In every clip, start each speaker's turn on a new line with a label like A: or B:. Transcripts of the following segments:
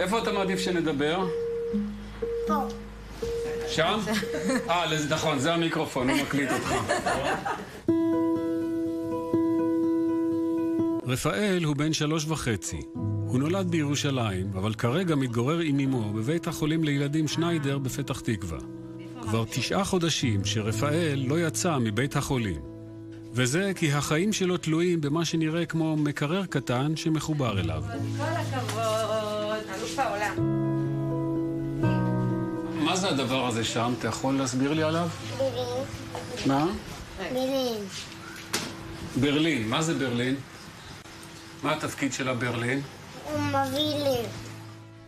A: איפה אתה מעדיף שנדבר?
B: פה.
A: שם? נכון, זה המיקרופון, הוא מקליט אותך. רפאל הוא בן 3.5. הוא נולד בירושלים, אבל כרגע מתגורר עם אמו בבית החולים לילדים שניידר בפתח תקווה. כבר 9 חודשים שרפאל לא יצא מבית החולים. וזה כי החיים שלו תלויים במה שנראה כמו מקרר קטן שמחובר אליו.
C: כל הכבוד, אלוף העולם.
A: מה זה הדבר הזה שם? אתה יכול להסביר לי עליו?
B: ברלין.
A: מה?
B: ברלין.
A: ברלין. מה זה ברלין? מה התפקיד של הברלין?
B: הוא מביא לב.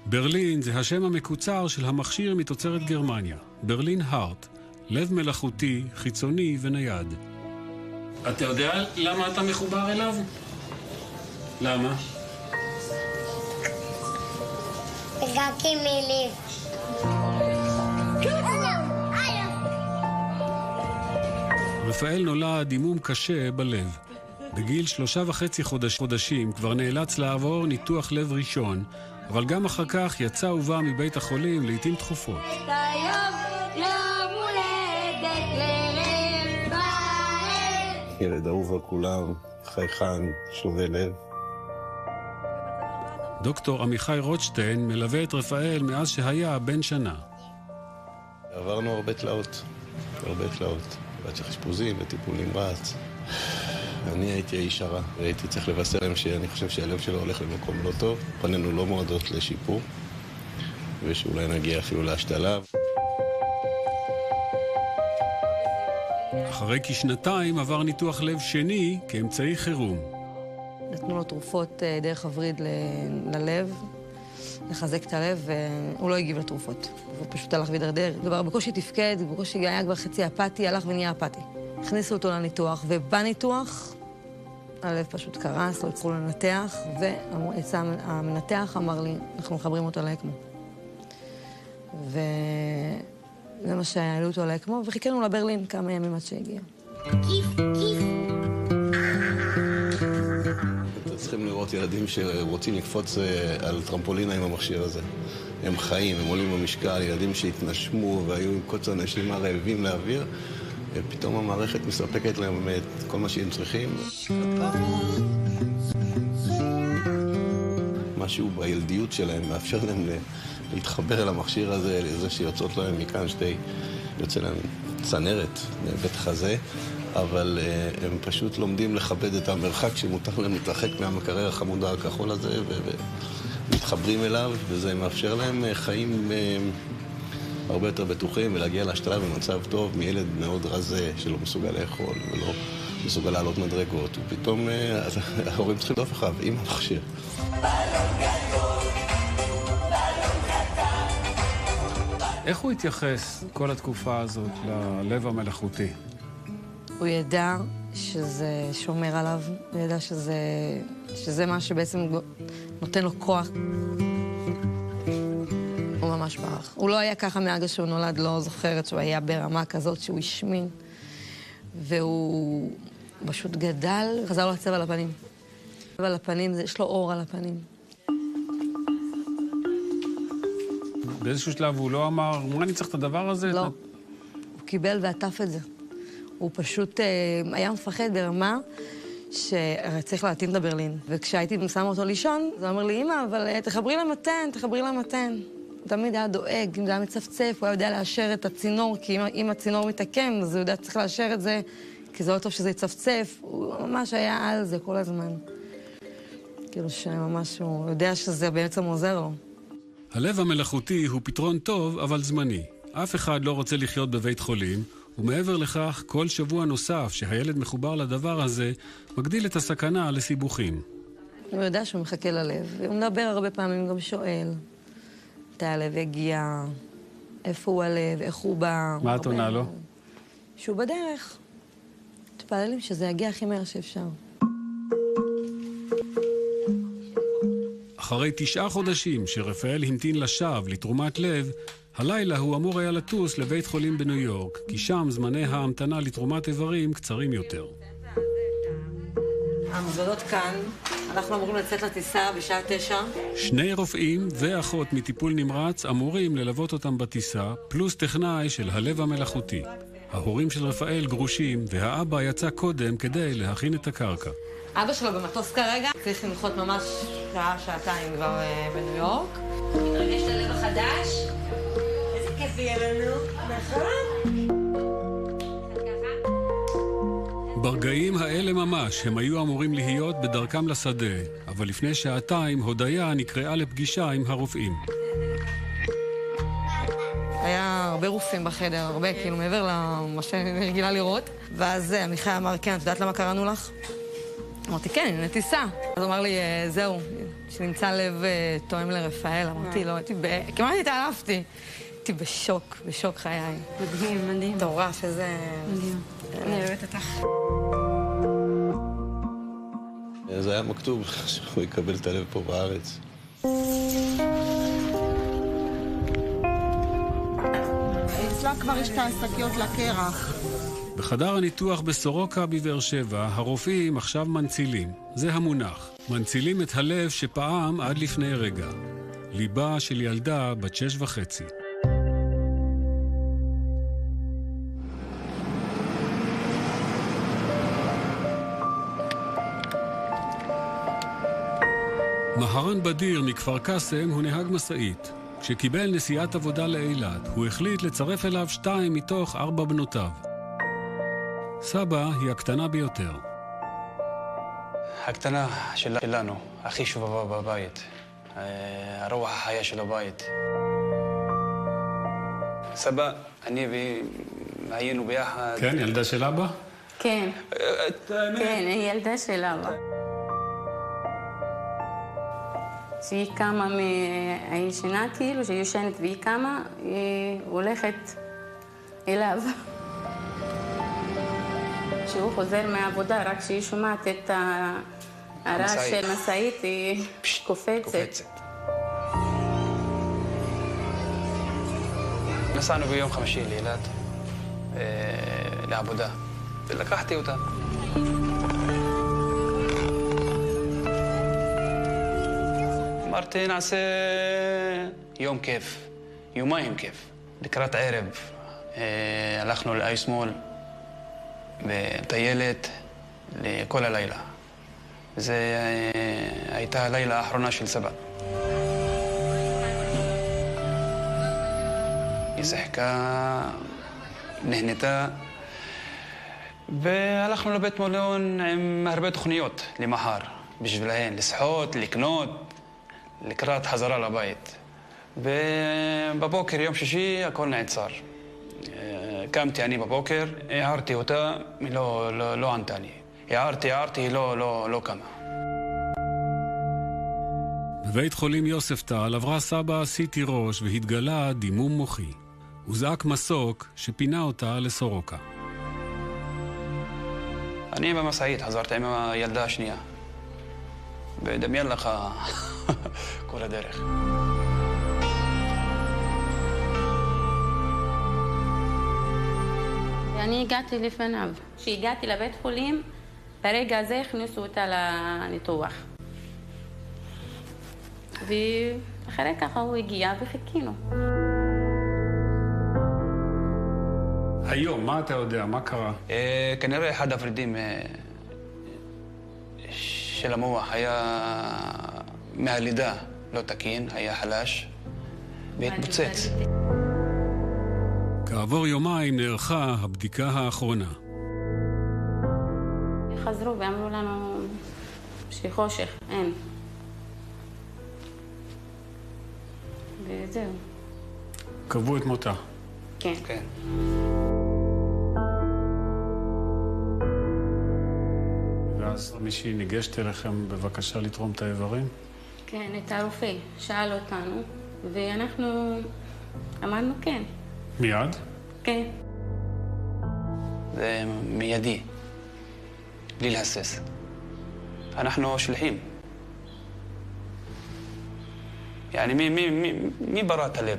A: ברלין זה השם המקוצר של המכשיר מתוצרת גרמניה. ברלין הארט. לב מלאכותי, חיצוני ונייד. אתה יודע למה אתה מחובר אליו? למה?
B: הגעתי מלב.
A: רפאל נולד עם מום קשה בלב. בגיל 3.5 חודשים כבר נאלץ לעבור ניתוח לב ראשון, אבל גם אחר כך יצא ובא מבית החולים לעתים תכופות.
D: ילד אהוב על כולם, חייכן, שובה לב.
A: דוקטור עמיחי רוטשטיין מלווה את רפאל מאז שהיה בן שנה.
D: עברנו הרבה תלאות. עד שחשפוזים וטיפול נמרץ. אני הייתי האיש הרע, והייתי צריך לבשר להם שאני חושב שהלב שלו הולך למקום לא טוב. פנינו לא מועדות לשיפור, ושאולי נגיע אפילו להשתלה.
A: אחרי כשנתיים עבר ניתוח לב שני כאמצעי חירום.
E: נתנו לו תרופות דרך הווריד ללב, לחזק את הלב, והוא לא הגיב לתרופות. הוא פשוט הלך וידרדר. דבר בקושי תפקד, בקושי היה כבר חצי אפתי, הלך ונהיה אפתי. הכניסו אותו לניתוח, ובניתוח הלב פשוט קרס, לא הצטרכו לנתח, והמנתח אמר לי, אנחנו מחברים אותו לאקמו. וזה מה שהעלו אותו לאקמו, וחיכינו לברלין כמה ימים עד שהגיע.
B: כיף.
D: צריכים לראות ילדים שרוצים לקפוץ על טרמפולינה עם המכשיר הזה. הם חיים, הם עולים במשקל, ילדים שהתנשמו והיו עם קוצר נשימה רעבים לאוויר, ופתאום המערכת מספקת להם את כל מה שהם צריכים. משהו בילדיות שלהם מאפשר להם להתחבר אל המכשיר הזה, לזה שיוצאות להם מכאן יוצא להם צנרת בית חזה, אבל הם פשוט לומדים לכבד את המרחק שמותר להם להתרחק מהמקרר החמוד הכחול הזה ומתחברים אליו, וזה מאפשר להם חיים הרבה יותר בטוחים ולהגיע להשתלה במצב טוב מילד מאוד רזה שלא מסוגל לאכול ולא מסוגל לעלות מדרגות, ופתאום ההורים צריכים לדוף אחריו עם המכשיר.
A: איך הוא התייחס כל התקופה הזאת ללב המלאכותי?
E: הוא ידע שזה שומר עליו, הוא ידע שזה מה שבעצם נותן לו כוח. הוא ממש ברח. הוא לא היה ככה מהרגע שהוא נולד, לא זוכרת שהוא היה ברמה כזאת שהוא השמין. והוא פשוט גדל, חזר לו הצבע על הפנים. על הפנים, יש לו אור על הפנים.
A: באיזשהו שלב הוא לא אמר, מה אני צריך את הדבר הזה?
E: לא. הוא קיבל ועטף את זה. הוא פשוט היה מפחד ברמה שצריך להתאים את הברלין. וכשהייתי שמה אותו לישון, זה אומר לי, אמא, אבל תחברי למתן. הוא תמיד היה דואג, אם זה היה מצפצף, הוא היה יודע לאשר את הצינור, כי אם הצינור מתעקם, אז הוא יודע צריך לאשר את זה, כי זה לא טוב שזה יצפצף. הוא ממש היה על זה כל הזמן. כאילו שממש הוא יודע שזה בעצם עוזר לו.
A: הלב המלאכותי הוא פתרון טוב, אבל זמני. אף אחד לא רוצה לחיות בבית חולים, ומעבר לכך, כל שבוע נוסף שהילד מחובר לדבר הזה, מגדיל את הסכנה לסיבוכים.
E: הוא יודע שהוא מחכה ללב, והוא מדבר הרבה פעמים, גם שואל. מתי הלב הגיע, איפה הוא הלב, איך הוא בא.
A: מה את עונה לו?
E: שהוא בדרך. תפללים שזה יגיע הכי מהר שאפשר.
A: אחרי 9 חודשים שרפאל המתין לשווא לתרומת לב, הלילה הוא אמור היה לטוס לבית חולים בניו יורק, כי שם זמני ההמתנה לתרומת איברים קצרים יותר.
E: המזוודות כאן, אנחנו אמורים לצאת לטיסה בשעה 9.
A: 2 רופאים ואחות מטיפול נמרץ אמורים ללוות אותם בטיסה, פלוס טכנאי של הלב המלאכותי. ההורים של רפאל גרושים, והאבא יצא קודם כדי להכין את הקרקע.
E: אבא שלו במטוס כרגע, צריך לנחות ממש שעה, שעתיים כבר בניו יורק.
C: מתרגש ללב החדש? איזה כיף יהיה לנו, נכון?
A: ברגעים האלה ממש הם היו אמורים להיות בדרכם לשדה, אבל לפני שעתיים הודיה נקראה לפגישה עם הרופאים.
E: היה הרבה רופאים בחדר, הרבה, כאילו מעבר למה שאני רגילה לראות. ואז עמיחי אמר, כן, את יודעת למה קראנו לך? אמרתי, כן, הנה טיסה. אז הוא אמר לי, זהו, שנמצא לב תואם לרפאל. אמרתי, לא, כמעט התעלפתי. הייתי בשוק חיי.
F: מדהים, מדהים.
E: תורה שזה...
F: מדהים. אני אוהבת אותך.
D: זה היה מכתוב שהוא יקבל את הלב פה בארץ.
G: אצלה כבר יש את השקיות לקרח.
A: בחדר הניתוח בסורוקה בבאר שבע, הרופאים עכשיו מנצילים. זה המונח. מנצילים את הלב שפעם עד לפני רגע. ליבה של ילדה בת 6.5. מהרן בדיר מכפר קאסם הוא נהג מסעית. כשקיבל נסיעת עבודה לאילת, הוא החליט לצרף אליו 2 מתוך 4 בנותיו. סבא היא הקטנה ביותר.
H: הקטנה שלנו, הכי שובבה בבית. הרוח החיה של הבית. סבא, אני היינו ביחד.
A: כן, ילדה של אבא?
F: כן. כן, היא ילדה של אבא. שהיא קמה מהישנה, כאילו, שהיא יושנת והיא קמה, היא הולכת אליו. כשהוא חוזר מהעבודה, רק כשהיא שומעת את הרעש של משאית, היא קופצת.
H: נסענו ביום חמישי לאילת, לעבודה, ולקחתי אותה. אמרתי, נעשה יום כיף, יומיים כיף. לקראת הערב הלכנו לאייסמול וטיילת לכל הלילה. זו הייתה הלילה האחרונה של סבא. היא שיחקה, נהנתה, והלכנו לבית מלון עם הרבה תוכניות למחר, בשבילהן, לשחות, לקנות, לקראת חזרה לבית. ובבוקר, יום שישי, הכל נעצר. קמתי אני בבוקר, הערתי אותה, היא לא ענתה לי. הערתי, היא לא קמה.
A: בבית חולים יוספטל עברה סבא סיטי ראש והתגלה דימום מוחי. הוא זעק מסוק שפינה אותה לסורוקה.
H: אני במסעית, חזרתי עם הילדה השנייה. ודמיין לך כל הדרך.
F: אני הגעתי לפניו. כשהגעתי לבית חולים, ברגע הזה הכניסו אותה לניתוח. ואחרי ככה הוא הגיע וחיכינו.
A: היום, מה אתה יודע? מה קרה?
H: כנראה אחד הוורידים של המוח היה מהלידה לא תקין, היה חלש והתפוצץ.
A: כעבור יומיים נערכה הבדיקה האחרונה.
F: חזרו ואמרו לנו שחושך, אין. וזהו.
A: קבעו את מותה.
F: כן.
H: כן.
A: ואז מישהי ניגשת אליכם בבקשה לתרום את האיברים?
F: כן, את הרופא שאל אותנו, ואנחנו אמרנו כן.
A: מיד?
F: כן.
H: זה מיידי, בלי להסס. אנחנו שליחים. يعني מי ברא את הלב?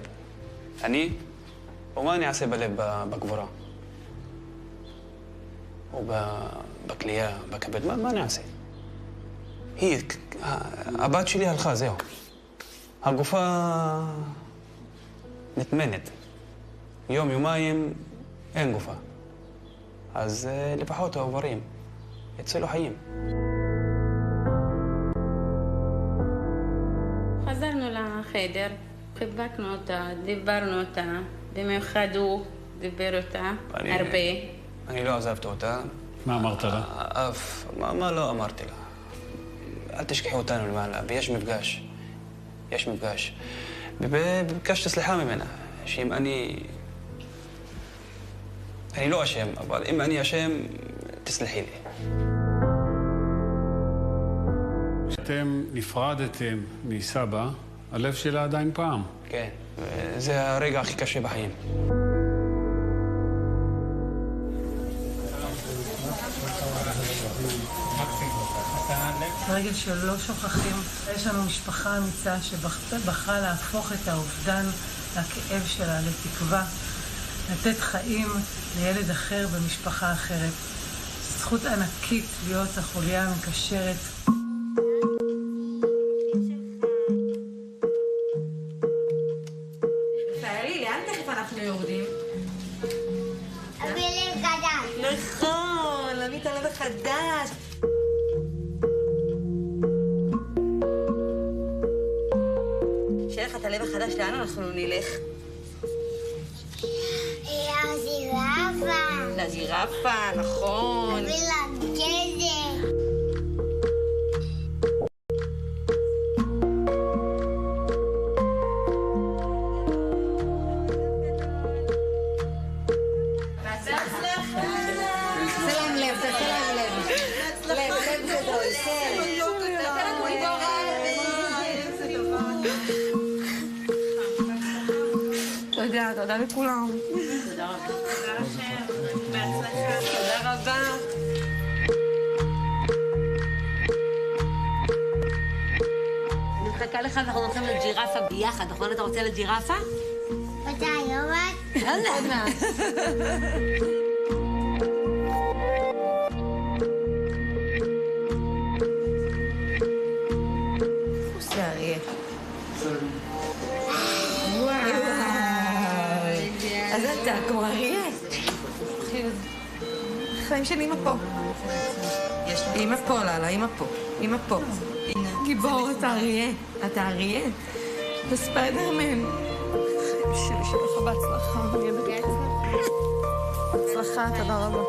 H: אני? ומה אני אעשה בלב בגבורה? או בכליה, בכבד? מה אני אעשה? הבת שלי הלכה, זהו. הגופה נטמנת. יום, יומיים, אין גופה. אז לפחות העוברים יצאו חיים.
F: חזרנו לחדר, חיבקנו אותה, דיברנו אותה, במיוחד הוא דיבר אותה הרבה.
H: אני לא עזבתי אותה.
A: מה אמרת לה?
H: מה לא אמרתי לה? אל תשכחי אותנו למעלה, ויש מפגש. יש מפגש. וביקשתי סליחה ממנה, שאם אני לא אשם, אבל אם אני אשם, תסלחי לי.
A: כשאתם נפרדתם מסבא, הלב שלה עדיין פעם.
H: כן, זה הרגע הכי קשה בחיים.
I: רגע שלא שוכחים, יש לנו משפחה אמיצה שבחרה להפוך את האובדן והכאב שלה לתקווה, לתת חיים לילד אחר במשפחה אחרת. זכות ענקית להיות החוליה המקשרת.
C: רפאלי, לאן תכף אנחנו יורדים?
B: אביא לב חדש.
C: נכון, להביא את הלב החדש. שיהיה לך את הלב החדש, לאן אנחנו נלך?
B: לזירפה.
C: לזירפה, נכון.
B: אביא לגזר.
E: תודה לכולם.
F: תודה רבה. תודה לכם. בהצלחה.
C: תודה רבה. אני מחכה לך ואנחנו הולכים לג'ירפה ביחד, נכון? אתה רוצה לג'ירפה?
B: מתי, יורד?
C: עוד מעט.
E: עושה אריה. אז אתה כמו אריה. חיים של אמא פה. אמא פה, לאללה, אמא פה. אמא פה. גיבור, אתה אריה. אתה אריה. אתה ספיידרמן. חיים שלי, שיהיה לך בהצלחה. בהצלחה, תודה רבה.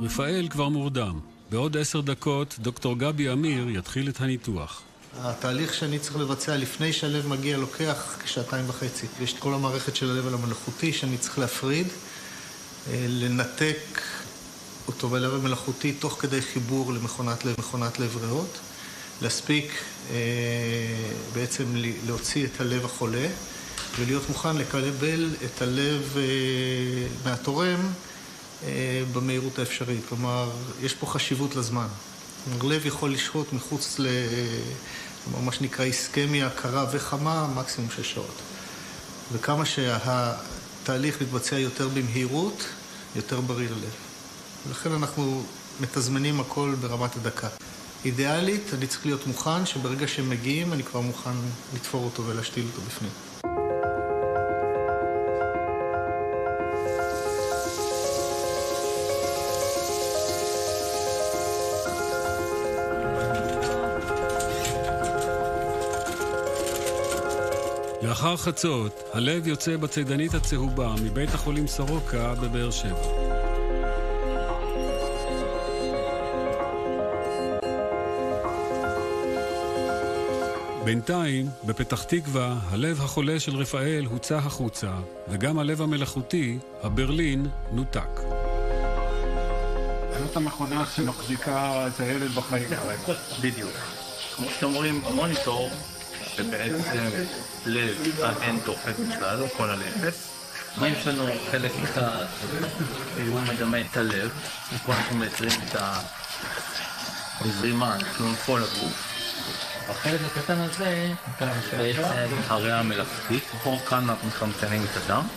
A: רפאל כבר מורדם. בעוד 10 דקות דוקטור גבי אמיר יתחיל את הניתוח.
J: התהליך שאני צריך לבצע לפני שהלב מגיע לוקח כ2.5 שעות. יש את כל המערכת של הלב המלאכותי שאני צריך להפריד, לנתק אותו בלב המלאכותי תוך כדי חיבור למכונת לב ריאות, להספיק בעצם להוציא את הלב החולה ולהיות מוכן לקבל את הלב מהתורם במהירות האפשרית. כלומר, יש פה חשיבות לזמן. הלב יכול לשהות מחוץ מה שנקרא איסקמיה קרה וחמה, מקסימום 6 שעות. וכמה שהתהליך מתבצע יותר במהירות, יותר בריא ללב. ולכן אנחנו מתזמנים הכל ברמת הדקה. אידיאלית, אני צריך להיות מוכן שברגע שהם מגיעים, אני כבר מוכן לתפור אותו ולהשתיל אותו בפנים.
A: לאחר חצות, הלב יוצא בצידנית הצהובה מבית החולים סורוקה בבאר שבע. בינתיים, בפתח תקווה, הלב החולה של רפאל הוצא החוצה, וגם הלב המלאכותי, הברלין, נותק.
K: זאת המכונה שמחזיקה את הילד בחיים כרגע. בדיוק. כמו שאתם רואים במוניטור, ובעצם לב אין דופק בכלל, לא כל הלב. יש לנו חלק אחד, הוא מדמה את הלב, ופה אנחנו מייצרים את הזרימה, כלומר כל הגוף. החלק הקטן הזה, בעצם הריאה המלאכותית, כאן אנחנו מחמצנים את הדם.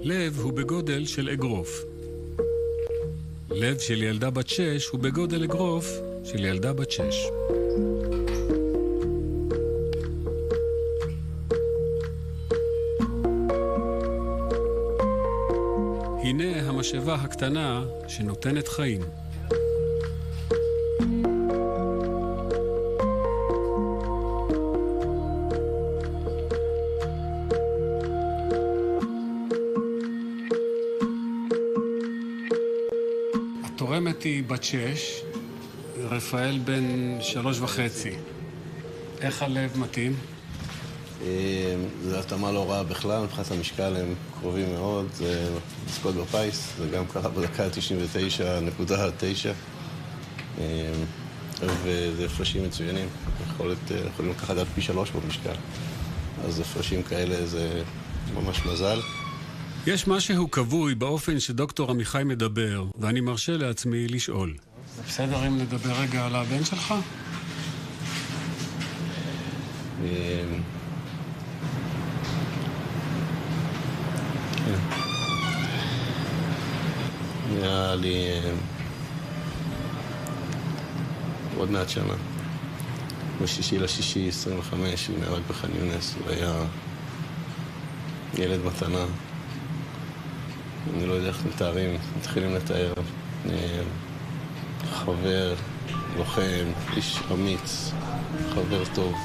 A: לב הוא בגודל של אגרוף. לב של ילדה בת 6 הוא בגודל אגרוף של ילדה בת 6. הנה המשאבה הקטנה שנותנת חיים. התורמת היא בת 6, רפאל בן 3.5. איך הלב מתאים?
D: זו התאמה לא רעה בכלל, מבחינת המשקל הם קרובים מאוד, זה לזכות בפיס, זה גם ככה בדקה 99.9, וזה הפרשים מצוינים, יכולים לקחת עד פי 3 במשקל, אז הפרשים כאלה זה ממש מזל.
A: יש משהו קבוי באופן שדוקטור עמיחי מדבר, ואני מרשה לעצמי לשאול. זה בסדר אם נדבר רגע על הבן שלך?
D: נראה לי עוד מעט שנה. ב6/6/25 הוא נהרג בח'אן יונס, הוא היה ילד מתנה. אני לא יודע איך מתחילים לתאר. חבר, לוחם, איש אמיץ, חבר טוב,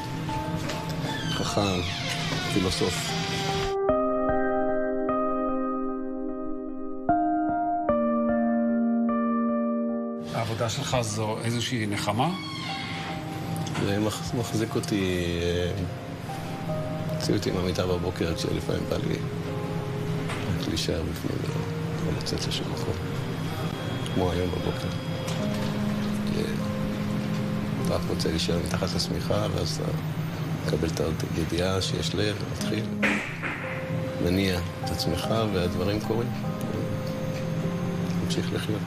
D: חכם, פילוסוף.
A: העבודה שלך זו איזושהי נחמה?
D: זה מחזיק אותי, יוציא אותי מהמיטה בבוקר כשלפעמים בא לי רק להישאר בפנים ולא לצאת לשום מקום. כמו היום בבוקר. אתה רק רוצה להישאר מתחת לשמיכה, ואז אתה מקבל את הידיעה שיש לב, ומתחיל מניע את עצמך והדברים קורים. תמשיך לחיות.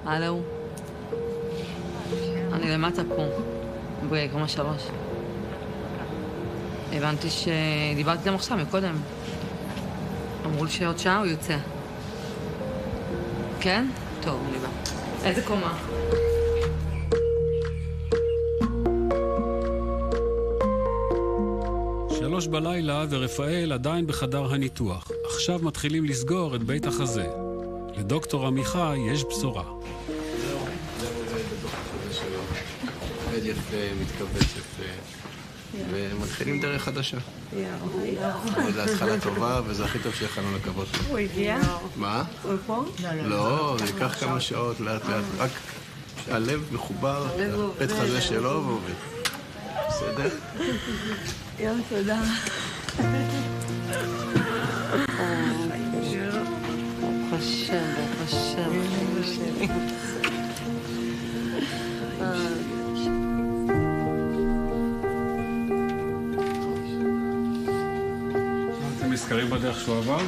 E: הלו, אני למטה פה, בקומה 3. הבנתי שדיברתי גם עכשיו, מקודם. אמרו לי שעוד שעה הוא יוצא. כן? טוב, אני בא. איזה קומה?
A: שלוש בלילה ורפאל עדיין בחדר הניתוח. עכשיו מתחילים לסגור את בית החזה. לדוקטור עמיחי יש בשורה.
D: עובד יפה, מתכווץ יפה, ומתחילים דרך חדשה. זו התחלה טובה, וזה הכי טוב שיכולנו לקוות לו.
G: הוא הגיע?
D: מה?
G: הוא פה?
D: לא, זה ייקח כמה שעות, לאט לאט. רק הלב מחובר, בית חזה שלו ועובד. בסדר?
G: יום תודה.
E: ברוך השם, ברוך השם.
A: אתם נזכרים בדרך שהוא עבר?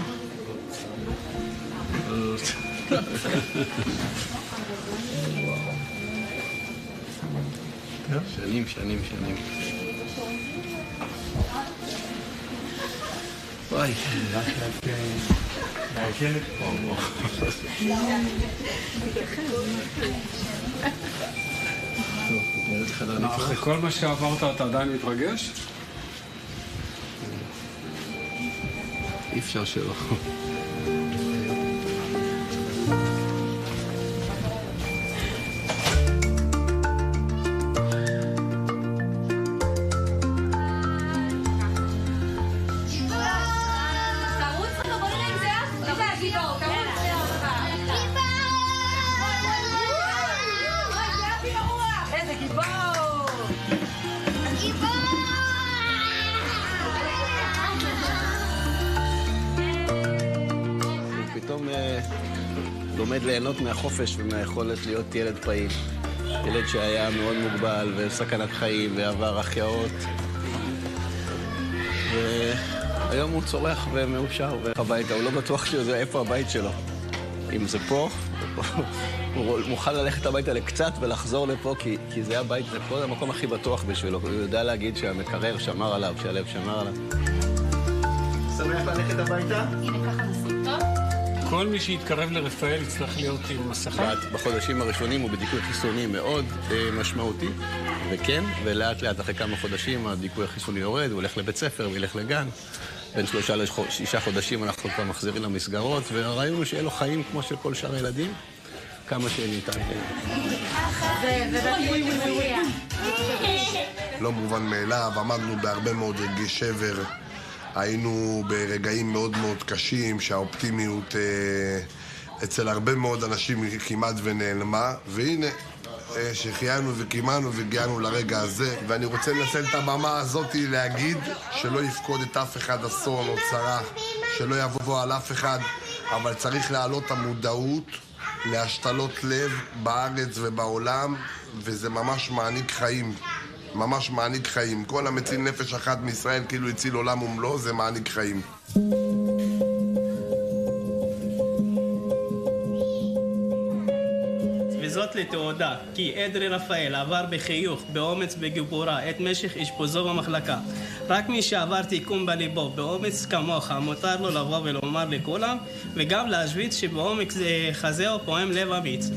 D: שנים. וואי.
A: אחרי כל מה שעברת אתה עדיין מתרגש?
D: אי אפשר שלא. לומד ליהנות מהחופש ומהיכולת להיות ילד פעיל. ילד שהיה מאוד מוגבל וסכנת חיים ועבר החייאות. והיום הוא צורח ומאושר הביתה, הוא לא בטוח שזה איפה הבית שלו. אם זה פה, הוא מוכן ללכת הביתה לקצת ולחזור לפה, כי זה הבית, זה פה המקום הכי בטוח בשבילו. הוא יודע להגיד שהמקרר שמר עליו, שהלב שמר עליו.
J: שמח ללכת הביתה?
F: הנה, ככה נשים טוב.
A: כל מי שיתקרב לרפאל יצטרך להיות עם מסכה.
D: בחודשים הראשונים הוא בדיכוי חיסוני מאוד משמעותי, וכן, ולאט לאט אחרי כמה חודשים הדיכוי החיסוני יורד, הוא הולך לבית ספר, הוא ילך לגן. בין 3 ל6 חודשים אנחנו כבר מחזירים למסגרות, והרעיון הוא שיהיה לו חיים כמו של כל שאר הילדים, כמה שניתן.
L: לא מובן מאליו, עמדנו בהרבה מאוד רגעי שבר, היינו ברגעים מאוד מאוד קשים, שהאופטימיות אצל הרבה מאוד אנשים כמעט ונעלמה, והנה, שחיינו וקימנו והגיענו לרגע הזה, ואני רוצה לנצל את הבמה הזאת להגיד שלא יפקוד את אף אחד אסון או צרה, שלא יבוא על אף אחד, אבל צריך להעלות את המודעות להשתלות לב בארץ ובעולם, וזה ממש מעניק חיים. ממש מעניק חיים. כל המציל נפש אחת מישראל כאילו הציל עולם ומלואו, זה מעניק חיים.
M: וזאת לתעודה, כי אדרי רפאל עבר בחיוך, באומץ בגבורה, את משך אשפוזו במחלקה. רק מי שעבר תיקון בליבו, באומץ כמוך, מותר לו לבוא ולומר לכולם, וגם להשוויץ שבעומק חזהו פועם לב אמיץ.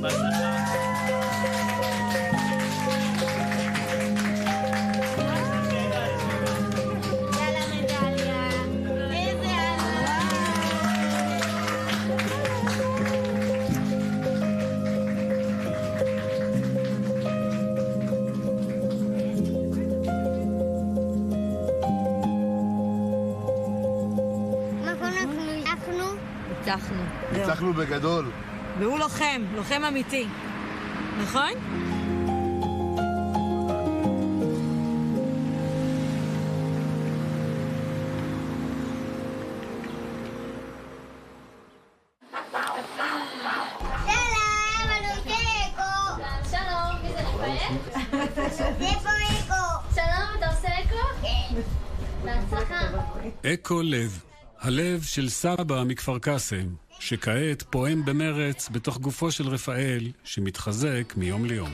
L: ניצחנו בגדול.
E: והוא לוחם, לוחם אמיתי. נכון?
A: אקו לב, הלב של סבא מכפר קאסם, שכעת פועם במרץ בתוך גופו של רפאל, שמתחזק מיום ליום.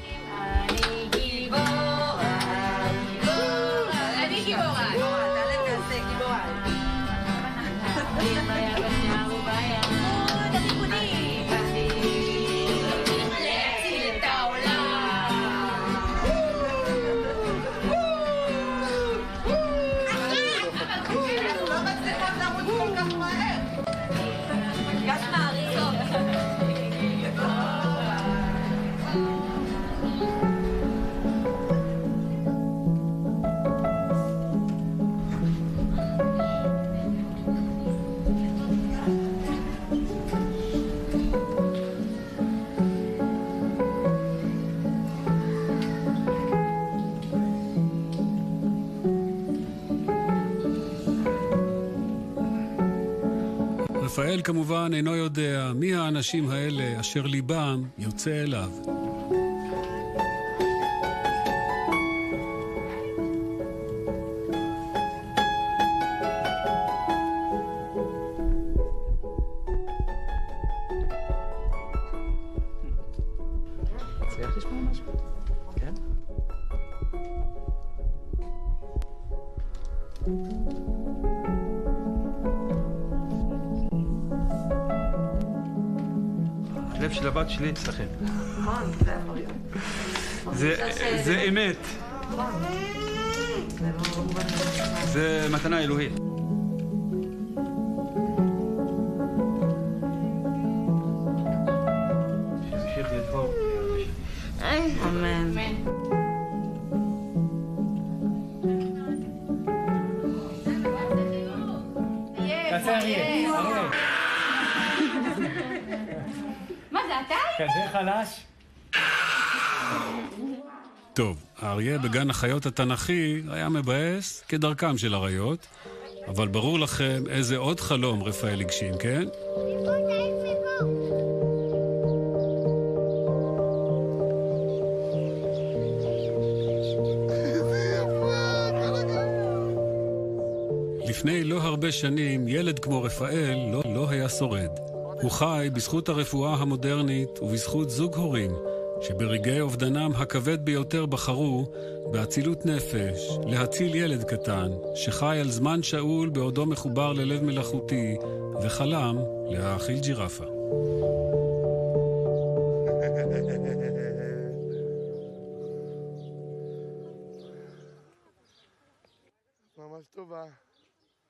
A: רפאל כמובן אינו יודע מי האנשים האלה אשר ליבם יוצא אליו.
H: צריך לשמוע משהו? כן? הלב של הבת שלי אצלכם.
E: נכון, זה המריון.
H: זה אמת. זה מתנה אלוהית. שימשיך לדבור.
E: אמן.
M: תעשה אריה.
F: מה זה, אתה?
M: כזה חלש.
A: טוב, האריה בגן החיות התנ"כי היה מבאס כדרכם של אריות, אבל ברור לכם איזה עוד חלום רפאל הגשים, כן? לפני לא הרבה שנים ילד כמו רפאל לא היה שורד. הוא חי בזכות הרפואה המודרנית ובזכות זוג הורים שברגעי אובדנם הכבד ביותר בחרו באצילות נפש להציל ילד קטן שחי על זמן שאול בעודו מחובר ללב מלאכותי וחלם להאכיל ג'ירפה.